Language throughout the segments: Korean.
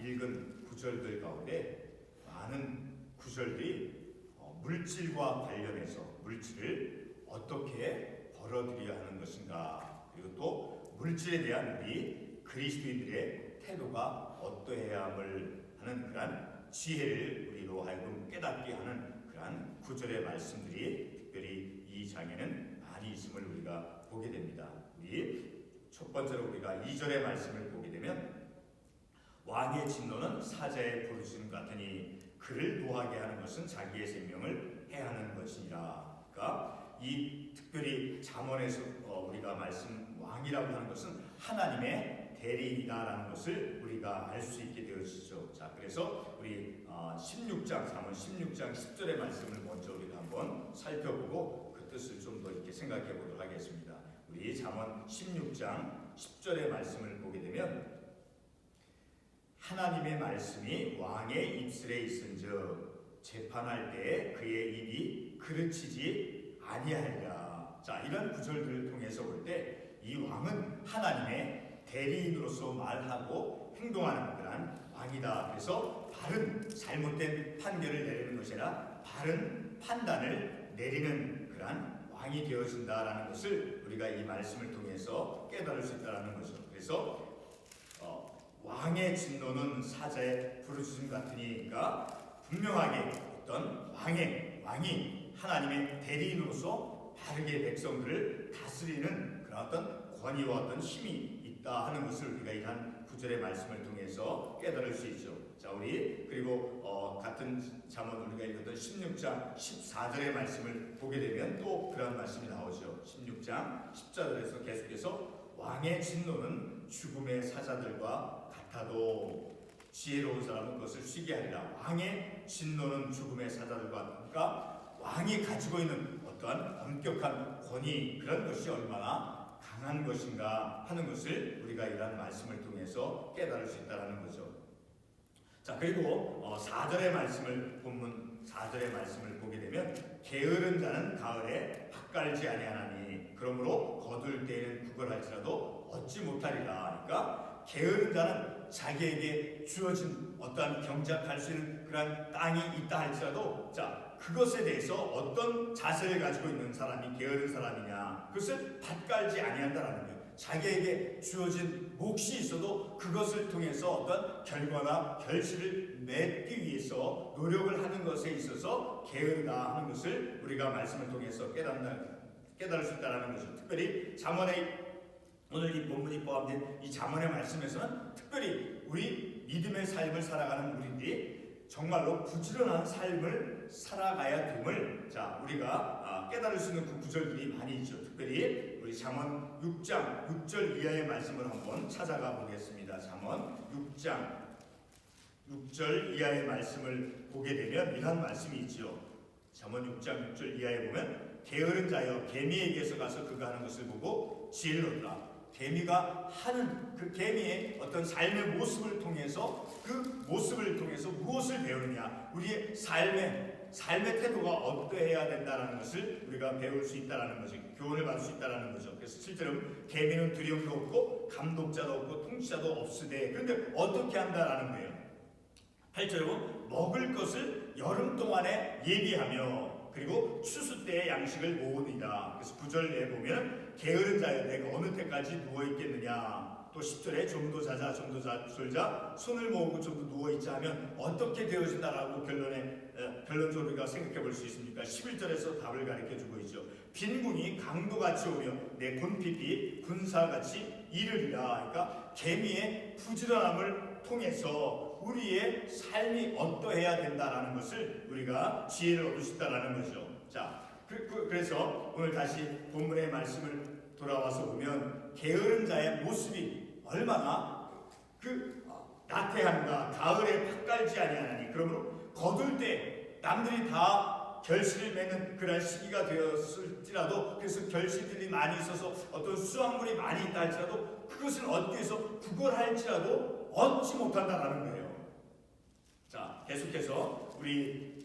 읽은 구절들 가운데 많은 구절들이 물질과 관련해서 물질을 어떻게 벌어들여야 하는 것인가, 그리고 또 물질에 대한 우리 그리스도인들의 태도가 어떠해야 함을 하는 그러한 지혜를 우리로 하여금 깨닫게 하는 그러한 구절의 말씀들이 특별히 이 장에는 많이 있음을 우리가 보게 됩니다. 우리 첫 번째로 우리가 2절의 말씀을 보게 되면 왕의 진노는 사자의 부르짖음 같으니 그를 노하게 하는 것은 자기의 생명을 해하는 것이니라. 그러니까 이 특별히 잠언에서 우리가 말씀 왕이라고 하는 것은 하나님의 대리인이다라는 것을 우리가 알 수 있게 되어지죠. 자, 그래서 우리 16장 잠언 16장 10절의 말씀을 먼저 우리가 한번 살펴보고 그 뜻을 좀 더 이렇게 생각해 보도록 하겠습니다. 우리 잠언 16장 10절의 말씀을 보게 되면 하나님의 말씀이 왕의 입술에 있은즉 재판할 때에 그의 입이 그르치지 아니하리라. 자, 이런 구절들을 통해서 볼 때 이 왕은 하나님의 대리인으로서 말하고 행동하는 그런 왕이다. 그래서 바른 잘못된 판결을 내리는 것이 아니라 바른 판단을 내리는 그런 왕이 되어진다라는 것을 우리가 이 말씀을 통해서 깨달을 수 있다는 거죠. 그래서 왕의 진노는 사자의 부르짖음 같으니까 분명하게 어떤 왕이 하나님의 대리인으로서 바르게 백성들을 다스리는 그런 어떤 권위와 어떤 힘이 있다 하는 것을 우리가 이러한 구절의 말씀을 통해서 깨달을 수 있죠. 자, 우리 그리고 같은 잠언 우리가 읽었던 16장 14절의 말씀을 보게 되면 또 그런 말씀이 나오죠. 16장 14절에서 계속해서 왕의 진노는 죽음의 사자들과 같아도 지혜로운 사람은 그것을 쉬게 하리라. 왕의 진노는 죽음의 사자들과, 그러니까 왕이 가지고 있는 어떠한 엄격한 권위, 그런 것이 얼마나 강한 것인가 하는 것을 우리가 이러한 말씀을 통해서 깨달을 수 있다는 거죠. 자, 그리고 4절의 말씀을 본문 4절의 말씀을 보게 되면 게으른 자는 가을에 밭갈지 아니하나니 그러므로 거둘 때에는 구걸할지라도 얻지 못하리라. 그러니까 게으른 자는 자기에게 주어진 어떠한 경작할 수 있는 그런 땅이 있다 할지라도, 자, 그것에 대해서 어떤 자세를 가지고 있는 사람이 게으른 사람이냐, 그것을 밭갈지 아니한다라는 거예요. 자기에게 주어진 몫이 있어도 그것을 통해서 어떤 결과나 결실을 맺기 위해서 노력을 하는 것에 있어서 게으르다 하는 것을 우리가 말씀을 통해서 깨달을 수 있다는 거죠. 특별히 잠언의 오늘 이 본문이 포함된 이 잠언의 말씀에서는 특별히 우리 믿음의 삶을 살아가는 우리들이 정말로 부지런한 삶을 살아가야 됨을, 자, 우리가 깨달을 수 있는 그 구절들이 많이 있죠. 특별히 우리 잠언 6장 6절 이하의 말씀을 한번 찾아가 보겠습니다. 잠언 6장 6절 이하의 말씀을 보게 되면 이런 말씀이 있죠. 잠언 6장 6절 이하에 보면 게으른 자여 개미에게서 가서 그가 하는 것을 보고 지혜를 얻으라. 개미가 하는 그 개미의 어떤 삶의 모습을 통해서 그 모습을 통해서 무엇을 배우느냐, 우리의 삶의 태도가 어떠해야 된다는 것을 우리가 배울 수 있다는 거죠. 교훈을 받을 수 있다는 거죠. 그래서 실제로 개미는 두려움도 없고 감독자도 없고 통치자도 없으되, 그런데 어떻게 한다라는 거예요. 8절은 먹을 것을 여름 동안에 예비하며 그리고 추수 때의 양식을 모으니라. 그래서 9절에 보면 게으른 자여 내가 어느 때까지 누워있겠느냐. 또 10절에 좀 더 자자 좀 더 졸자 손을 모으고 좀 더 누워있자 하면 어떻게 되어진다라고 결론적으로 우리가 생각해 볼 수 있습니까? 11절에서 답을 가르쳐주고 있죠. 빈군이 강도같이 오며 내 곤핍이 군사같이 이르리라. 그러니까 개미의 부지런함을 통해서 우리의 삶이 어떠해야 된다라는 것을 우리가 지혜를 얻을 수 있다라는 거죠. 자, 그래서 오늘 다시 본문의 말씀을 돌아와서 보면 게으른 자의 모습이 얼마나 나태한가. 가을에 밭갈지 아니하나니 그러므로 거둘 때 남들이 다 결실을 맺는 그런 시기가 되었을지라도, 그래서 결실들이 많이 있어서 어떤 수확물이 많이 있다 할지라도 그것을 얻기 위해서 구걸할지라도 얻지 못한다라는 거예요. 자, 계속해서 우리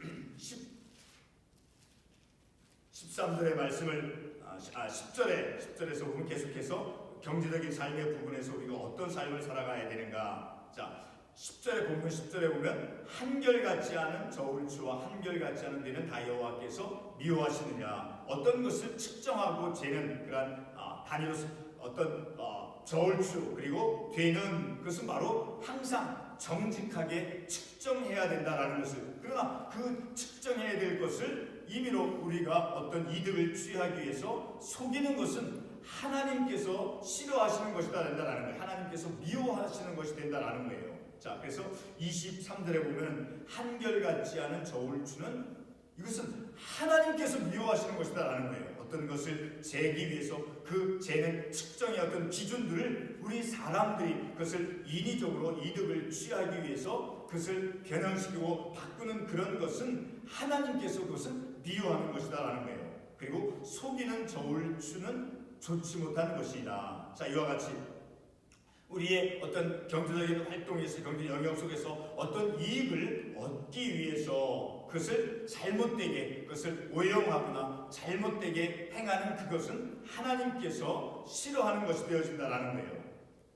13절의 말씀을 10절에서 보면 계속해서 경제적인 삶의 부분에서 우리가 어떤 삶을 살아가야 되는가. 자, 10절에 본문 10절에 보면 한결같지 않은 저울추와 한결같지 않은 데는 다 여호와께서 미워하시느냐. 어떤 것을 측정하고 재는 그런 단위로서 어떤 저울추 그리고 되는 그것은 바로 항상 정직하게 측정해야 된다라는 것을, 그러나 그 측정해야 될 것을 임의로 우리가 어떤 이득을 취하기 위해서 속이는 것은 하나님께서 싫어하시는 것이다 된다라는 거예요. 하나님께서 미워하시는 것이 된다라는 거예요. 자, 그래서 23절에 보면 한결같지 않은 저울추는 이것은 하나님께서 미워하시는 것이다라는 거예요. 어떤 것을 재기 위해서 그 재는 측정의 어떤 기준들을 우리 사람들이 그것을 인위적으로 이득을 취하기 위해서 그것을 변형시키고 바꾸는 그런 것은 하나님께서 그것은 미워하는 것이다라는 거예요. 그리고 속이는 저울추는 좋지 못한 것이다. 자, 이와 같이 우리의 어떤 경제적인 활동에서, 경제 영역 속에서 어떤 이익을 얻기 위해서 그것을 잘못되게, 그것을 오용하거나 잘못되게 행하는 그것은 하나님께서 싫어하는 것이 되어진다라는 거예요.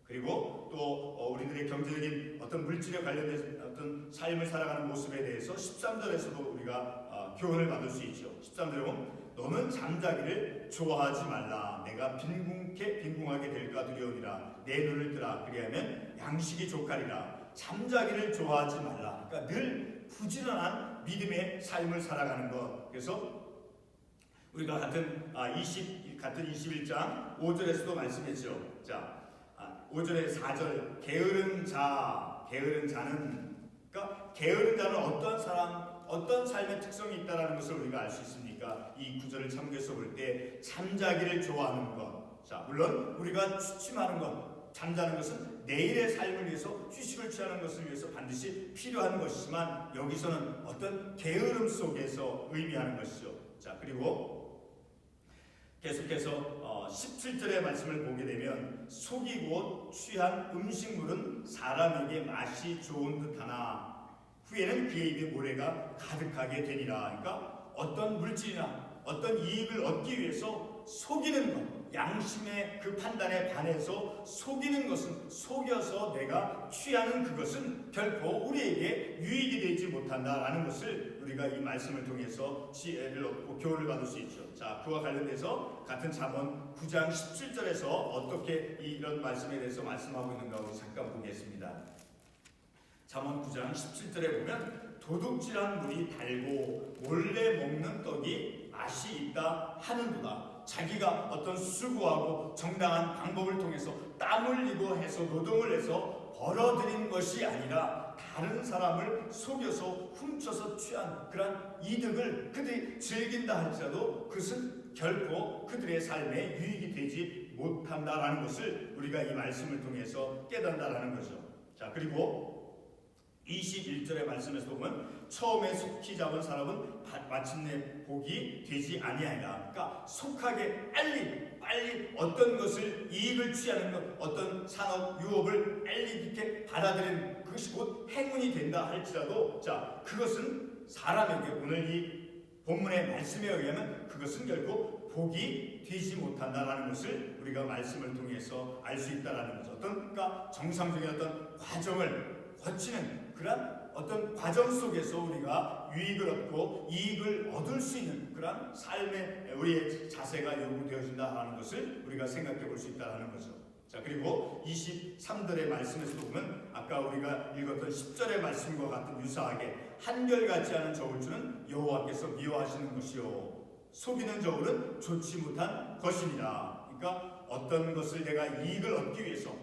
그리고 또 우리들의 경제적인 어떤 물질에 관련된 어떤 삶을 살아가는 모습에 대해서 13절에서도 우리가 교훈을 받을 수 있죠. 13절에 보면 너는 잠자기를 좋아하지 말라. 내가 빈궁하게 될까 두려우니라. 내 눈을 뜨라. 그리하면 양식이 족하리라. 잠자기를 좋아하지 말라. 그러니까 늘 부지런한 믿음의 삶을 살아가는 것. 그래서 우리가 같은 21장 5절에서도 말씀했죠. 자, 5절에 4절 게으른 자는, 그러니까 게으른 자는 어떤 사람, 어떤 삶의 특성이 있다는 것을 우리가 알 수 있습니까? 이 구절을 참고해서 볼 때 잠자기를 좋아하는 것. 자, 물론 우리가 취침하는 것, 잠자는 것은 내일의 삶을 위해서 휴식을 취하는 것을 위해서 반드시 필요한 것이지만 여기서는 어떤 게으름 속에서 의미하는 것이죠. 자, 그리고 계속해서 17절의 말씀을 보게 되면 속이고 취한 음식물은 사람에게 맛이 좋은 듯하나 후에는 그의 입에 모래가 가득하게 되니라. 그러니까 어떤 물질이나 어떤 이익을 얻기 위해서 속이는 것, 양심의 그 판단에 반해서 속이는 것은, 속여서 내가 취하는 그것은 결코 우리에게 유익이 되지 못한다라는 것을 우리가 이 말씀을 통해서 지혜를 얻고 교훈을 받을 수 있죠. 자, 그와 관련돼서 같은 잠언 9장 17절에서 어떻게 이런 말씀에 대해서 말씀하고 있는가 우리 잠깐 보겠습니다. 잠언 9장 17절에 보면 도둑질한 물이 달고 몰래 먹는 떡이 맛이 있다 하는도다. 자기가 어떤 수고하고 정당한 방법을 통해서 땀 흘리고 해서 노동을 해서 벌어들인 것이 아니라 다른 사람을 속여서 훔쳐서 취한 그런 이득을 그들이 즐긴다 할지라도 그것은 결코 그들의 삶에 유익이 되지 못한다라는 것을 우리가 이 말씀을 통해서 깨닫는다라는 거죠. 자, 그리고 21절의 말씀에서 보면 처음에 속히 잡은 사람은 마침내 복이 되지 아니하리라. 그러니까 속하게 빨리 어떤 것을 이익을 취하는 것, 어떤 산업 유업을 빨리 이렇게 받아들이는 그것이 곧 행운이 된다 할지라도 자, 그것은 사람에게 오늘 이 본문의 말씀에 의하면 그것은 결국 복이 되지 못한다라는 것을 우리가 말씀을 통해서 알 수 있다라는 거죠. 그러니까 정상적인 어떤 과정을 거치는 그런 어떤 과정 속에서 우리가 유익을 얻고 이익을 얻을 수 있는 그런 삶의 우리의 자세가 요구되어진다 하는 것을 우리가 생각해 볼 수 있다는 거죠. 자, 그리고 23절의 말씀에서 보면 아까 우리가 읽었던 10절의 말씀과 같은 유사하게 한결같지 않은 저울추는 여호와께서 미워하시는 것이요 속이는 저울은 좋지 못한 것이니라. 그러니까 어떤 것을 내가 이익을 얻기 위해서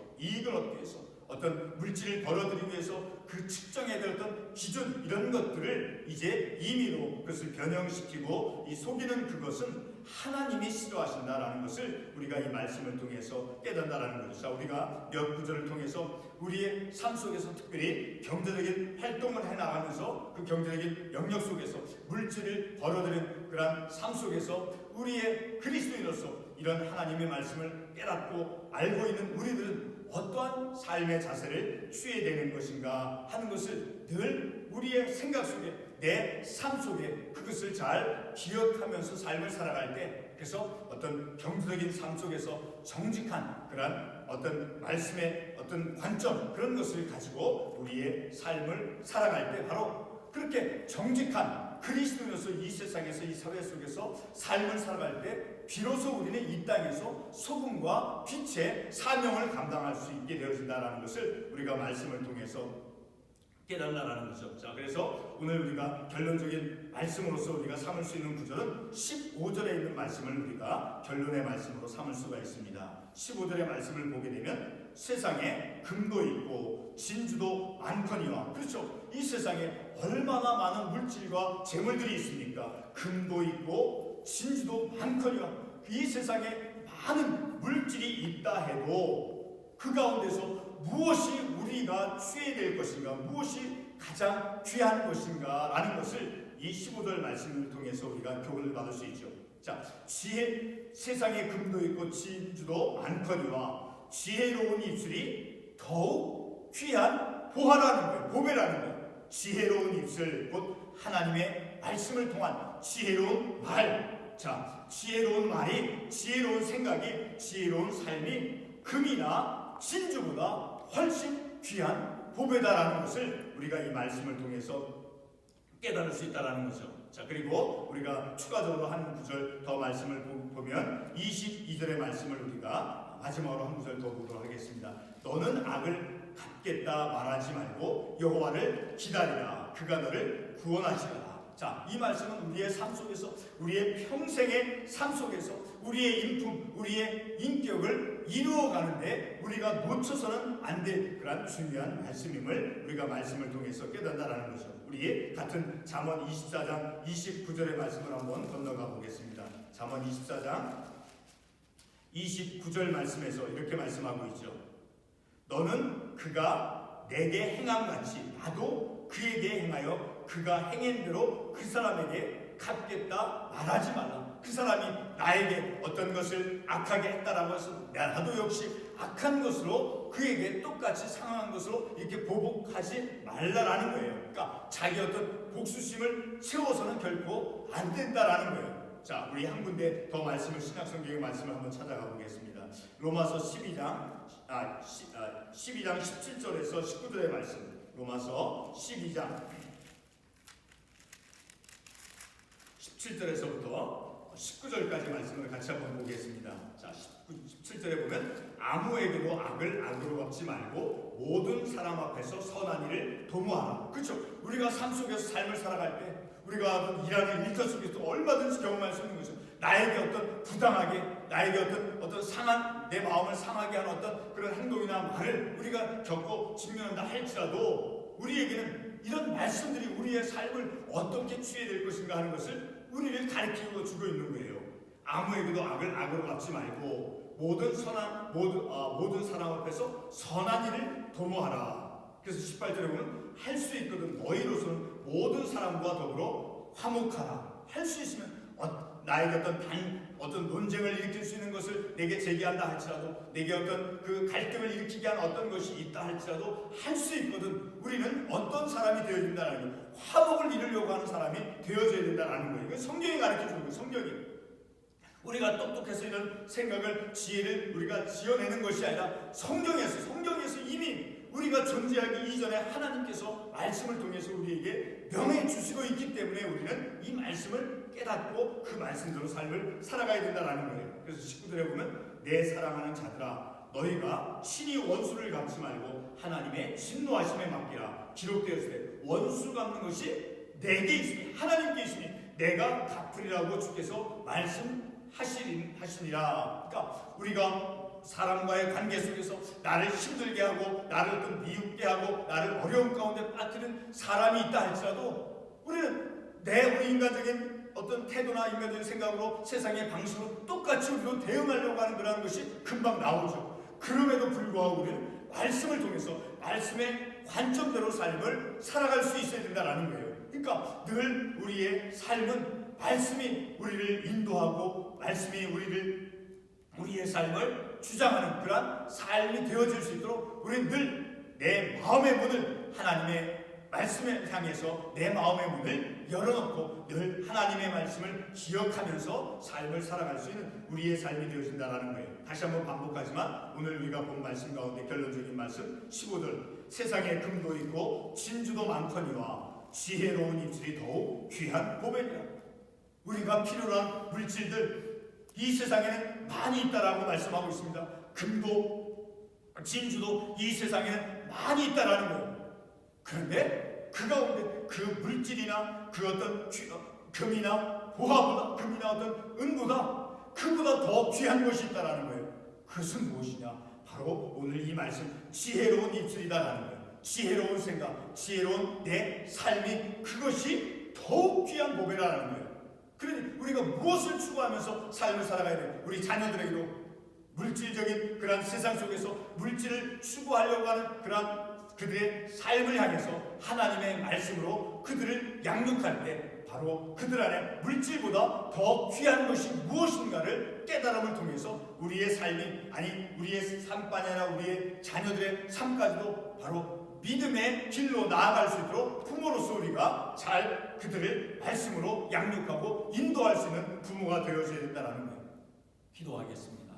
어떤 물질을 벌어들이기 위해서 그 측정해야 될 어떤 기준 이런 것들을 이제 임의로 그것을 변형시키고 이 속이는 그것은 하나님이 싫어하신다라는 것을 우리가 이 말씀을 통해서 깨닫는다라는 거죠. 자, 우리가 몇 구절을 통해서 우리의 삶 속에서 특별히 경제적인 활동을 해나가면서 그 경제적인 영역 속에서 물질을 벌어들이는 그런 삶 속에서 우리의 그리스도인으로서 이런 하나님의 말씀을 깨닫고 알고 있는 우리들은 어떠한 삶의 자세를 취해야 되는 것인가 하는 것을 늘 우리의 생각 속에 내 삶 속에 그것을 잘 기억하면서 삶을 살아갈 때 그래서 어떤 경제적인 삶 속에서 정직한 그런 어떤 말씀의 어떤 관점, 그런 것을 가지고 우리의 삶을 살아갈 때 바로 그렇게 정직한 그리스도로서 이 세상에서, 이 사회 속에서 삶을 살아갈 때 비로소 우리는 이 땅에서 소금과 빛의 사명을 감당할 수 있게 되어진다는 것을 우리가 말씀을 통해서 깨달는다는 거죠. 자, 그래서 오늘 우리가 결론적인 말씀으로서 우리가 삼을 수 있는 구절은 15절에 있는 말씀을 우리가 결론의 말씀으로 삼을 수가 있습니다. 15절의 말씀을 보게 되면 세상에 금도 있고 진주도 많거니와, 그렇죠. 이 세상에 얼마나 많은 물질과 재물들이 있습니까? 금도 있고 진주도 많거니와, 이 세상에 많은 물질이 있다 해도 그 가운데서 무엇이 우리가 취해야 될 것인가, 무엇이 가장 귀한 것인가 라는 것을 이 15절 말씀을 통해서 우리가 교훈을 받을 수 있죠. 자, 세상에 금도 있고 진주도 많거니와 지혜로운 입술이 더욱 귀한 보화라는 거예요. 보배라는 거예요. 지혜로운 입술, 곧 하나님의 말씀을 통한 지혜로운 말. 자, 지혜로운 말이, 지혜로운 생각이, 지혜로운 삶이 금이나 진주보다 훨씬 귀한 보배다라는 것을 우리가 이 말씀을 통해서 깨달을 수 있다는 거죠. 자, 그리고 우리가 추가적으로 한 구절 더 말씀을 보면 22절의 말씀을 우리가 마지막으로 한 구절 더 보도록 하겠습니다. 너는 악을 갚겠다 말하지 말고 여호와를 기다리라. 그가 너를 구원하시리라. 자, 이 말씀은 우리의 삶 속에서, 우리의 평생의 삶 속에서 우리의 인품, 우리의 인격을 이루어가는데 우리가 놓쳐서는 안 될 그런 중요한 말씀임을 우리가 말씀을 통해서 깨닫는다는 거죠. 우리 같은 잠언 24장 29절의 말씀을 한번 건너가 보겠습니다. 잠언 24장 29절 말씀에서 이렇게 말씀하고 있죠. 너는 그가 내게 행함같이 나도 그에게 행하여 그가 행한 대로 그 사람에게 갚겠다 말하지 말라. 그 사람이 나에게 어떤 것을 악하게 했다라고 해서 나도 역시 악한 것으로 그에게 똑같이 상황한 것으로 이렇게 보복하지 말라라는 거예요. 그러니까 자기 어떤 복수심을 채워서는 결코 안 된다라는 거예요. 자, 우리 한 군데 더 말씀을, 신약성경의 말씀을 한번 찾아가 보겠습니다. 로마서 12장 17절에서 19절의 말씀. 로마서 12장 17절에서부터 19절까지 말씀을 같이 한번 보겠습니다. 자, 17절에 보면 아무에게도 악을 악으로 갚지 말고 모든 사람 앞에서 선한 일을 도모하라. 그렇죠? 우리가 삶 속에서 삶을 살아갈 때 우리가 일하는 일터 속에서 얼마든지 경험할 수 있는 거죠. 나에게 어떤 부당하게, 나에게 어떤 상한, 내 마음을 상하게 하는 어떤 그런 행동이나 말을 우리가 겪고 직면한다 할지라도 우리에게는 이런 말씀들이 우리의 삶을 어떻게 취해야 될 것인가 하는 것을 우리를 가르치고 주고 있는 거예요. 아무에게도 악을 악으로 갚지 말고 모든 사람 앞에서 선한 일을 도모하라. 그래서 18절에 보면 할 수 있거든 너희로서는 모든 사람과 더불어 화목하라. 할 수 있으면 나에게 어떤 논쟁을 일으킬 수 있는 것을 내게 제기한다 할지라도, 내게 어떤 그 갈등을 일으키게 한 어떤 것이 있다 할지라도 할 수 있거든 우리는 어떤 사람이 되어진다는 거예요. 화목을 이루려고 하는 사람이 되어져야 된다는 거예요. 이건 성경이 가르쳐주는 거예요. 성경이. 우리가 똑똑해서 이런 생각을, 지혜를 우리가 지어내는 것이 아니라 성경에서 이미 우리가 존재하기 이전에 하나님께서 말씀을 통해서 우리에게 명해 주시고 있기 때문에 우리는 이 말씀을 깨닫고 그 말씀대로 삶을 살아가야 된다는 거예요. 그래서 19절에 보면 내 사랑하는 자들아 너희가 친히 원수를 갚지 말고 하나님의 진노하심에 맡기라. 기록되었으되 원수 갚는 것이 내게 있으니, 하나님께 있으니 내가 갚으리라고 주께서 말씀하시니라. 그러니까 우리가 사람과의 관계 속에서 나를 힘들게 하고 나를 또 미웃게 하고 나를 어려움 가운데 빠뜨리는 사람이 있다 할지라도 우리는 우리 인간적인 어떤 태도나 인간적인 생각으로 세상의 방식으로 똑같이 우리로 대응하려고 하는 그런 것이 금방 나오죠. 그럼에도 불구하고 우리는 말씀을 통해서 말씀의 관점대로 삶을 살아갈 수 있어야 된다는 거예요. 그러니까 늘 우리의 삶은 말씀이 우리를 인도하고 말씀이 우리의 삶을 주장하는 그러한 삶이 되어질 수 있도록 우리는 늘 내 마음의 문을 하나님의 말씀을 향해서 내 마음의 문을 열어놓고 늘 하나님의 말씀을 기억하면서 삶을 살아갈 수 있는 우리의 삶이 되어진다는 거예요. 다시 한번 반복하지만 오늘 우리가 본 말씀 가운데 결론적인 말씀 15절, 세상에 금도 있고 진주도 많거니와 지혜로운 입술이 더욱 귀한 보배니라. 우리가 필요로 한 물질들 이 세상에는 많이 있다라고 말씀하고 있습니다. 금도 진주도 이 세상에는 많이 있다라는 거예요. 그런데 그 가운데 그 물질이나 그 어떤 금이나 보화보다, 금이나 어떤 은보다 그보다 더 귀한 것이 있다라는 거예요. 그것은 무엇이냐? 바로 오늘 이 말씀 지혜로운 입술이다라는 거예요. 지혜로운 생각, 지혜로운 내 삶이 그것이 더욱 귀한 보배라는 거예요. 그러니 우리가 무엇을 추구하면서 삶을 살아가야 돼요? 우리 자녀들에게도 물질적인 그런 세상 속에서 물질을 추구하려고 하는 그런 그들의 삶을 향해서 하나님의 말씀으로 그들을 양육할 때 바로 그들 안에 물질보다 더 귀한 것이 무엇인가를 깨달음을 통해서 우리의 삶이 아니 우리의 삶뿐 아니라 우리의 자녀들의 삶까지도 바로 믿음의 길로 나아갈 수 있도록 부모로서 우리가 잘 그들을 말씀으로 양육하고 인도할 수 있는 부모가 되어줘야 된다는 거예요. 기도하겠습니다.